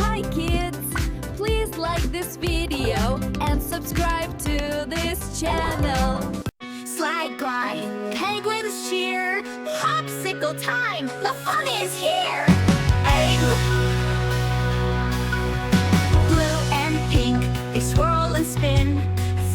Hi kids! Please like this video and subscribe to this channel. Slide glide, penguins cheer, popsicle time, the fun is here! Blue and pink, they swirl and spin,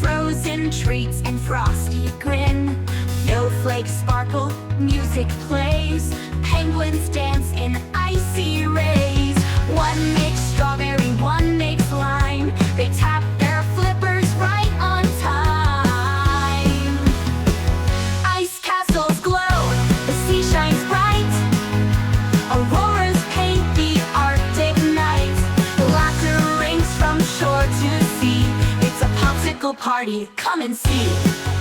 frozen treats and frosty grin. Snowflakes sparkle, music plays, penguins dance in icy rays. One makes strawberry, one makes lime, they tap their flippers right on time. Ice castles glow, the sea shines bright, auroras paint the Arctic night. Laughter rings from shore to sea, it's a popsicle party, come and see.